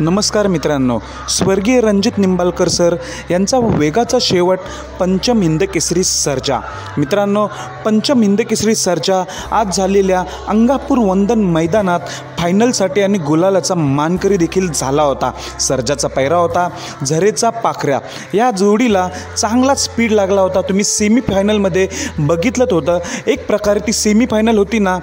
नमस्कार मित्रांनो, स्वर्गीय रणजित निंबाळकर सर यांचा वेगाचा शेवट पंचम हिंद केसरी सर्जा। मित्रांनो, पंचम हिंद केसरी सर्जा आज झालेल्या अंगापूर वंदन मैदानात फायनलसाठी आणि गुलालाचा मानकरी देखील झाला होता। सर्जाचा पैरा होता झरेचा पाखऱ्या। या जोडीला चांगला स्पीड लागला होता। तुम्ही सेमीफायनलमध्ये बघितलं होतं, एक प्रकारे ती सेमीफायनल होती ना,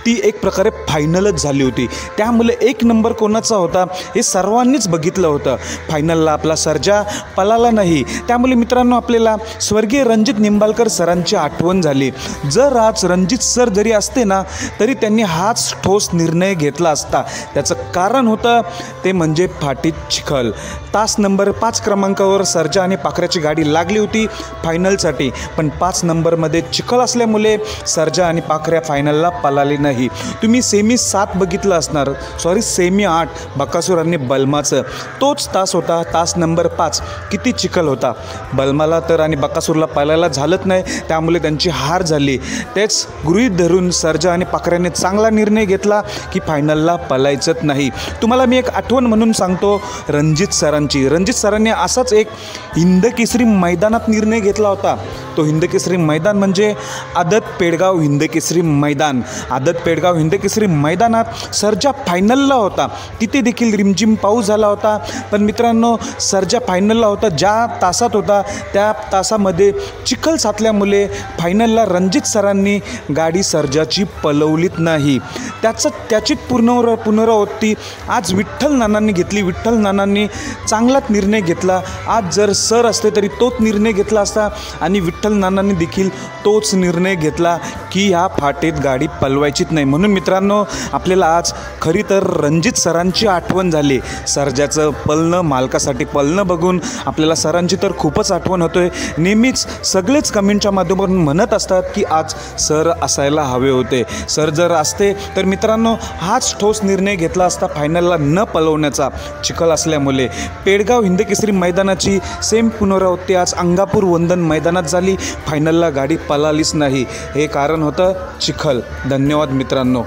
ती एक प्रकारे फायनलच झाली होती। त्यामुळे एक नंबर कोणाचा होता हे सर्वांनीच बघितलं होतं। फायनलला आपला सर्जा पळाला नाही, त्यामुळे मित्रांनो आपल्याला स्वर्गीय रणजित निंबाळकर सरांची आठवण झाली। जर आज रणजित सर जरी असते ना, तरी त्यांनी हाच ठोस निर्णय घेतला असता। त्याचं कारण होतं ते म्हणजे फाटीत चिखल। तास नंबर 5 क्रमांकावर सर्जा आणि पाखऱ्याची गाडी लागली होती फायनलसाठी, पण 5 नंबरमध्ये चिखल असल्यामुळे सर्जा आणि पाखऱ्या फायनलला पळाले नाही। तुम्ही सेमी 7 बघितलं असणार, सेमी 8 बकासूर आणि बलमाचं तोच तास होता, तास नंबर 5। किती चिखल होता। बलमाला तर आणि बकासूरला पळायला झालंच नाही, त्यामुळे त्यांची हार झाली। तेच गृहीत धरून सर्जा आणि पाखऱ्याने चांगला निर्णय घेतला की फायनलला पळायचंच नाही। तुम्हाला मी एक आठवण म्हणून सांगतो रणजित सरांनी असाच एक हिंद केसरी मैदानात निर्णय घेतला होता। तो हिंद केसरी मैदान म्हणजे आदत पेडगाव हिंद केसरी मैदान। आदत पेडगाव हिंद केसरी मैदानात सर्जा फायनलला होता। तिथे देखील रिमझिम पाऊस झाला होता, पण मित्रांनो सर्जा फायनलला होता। ज्या तासात होता त्या तासामध्ये चिखल साचल्यामुळे फायनलला रणजित सरांनी गाडी सर्जाची पळवलीच नाही। त्याची पुनरावृत्ती आज विठ्ठल नानांनी घेतली। विठ्ठल नानांनी चांगलाच निर्णय घेतला। आज जर सर असते तरी तोच निर्णय घेतला असता आणि विठ्ठल नानांनी देखील तोच निर्णय घेतला की ह्या फाटेत गाडी पळवायचीच नाही। म्हणून मित्रांनो आपल्याला आज खरी तर रणजित सरांची आठवण झाली। सर्जाचं पळणं, मालकासाठी पळणं बघून आपल्याला सरांची तर खूपच आठवण होतोय। नेहमीच सगळेच कमेंटच्या माध्यमातून म्हणत असतात की आज सर असायला हवे होते। सर जर असते तर मित्रांनो हाच ठोस निर्णय घेतला असता फायनलला न पळवण्याचा, चिखल असल्यामुळे। पेडगाव हिंद केसरी मैदानाची सेम पुनरावृत्ती आज अंगापूर वंदन मैदानात झाली। फायनलला गाडी पळालीच नाही, हे कारण होतं चिखल। धन्यवाद मित्रांनो।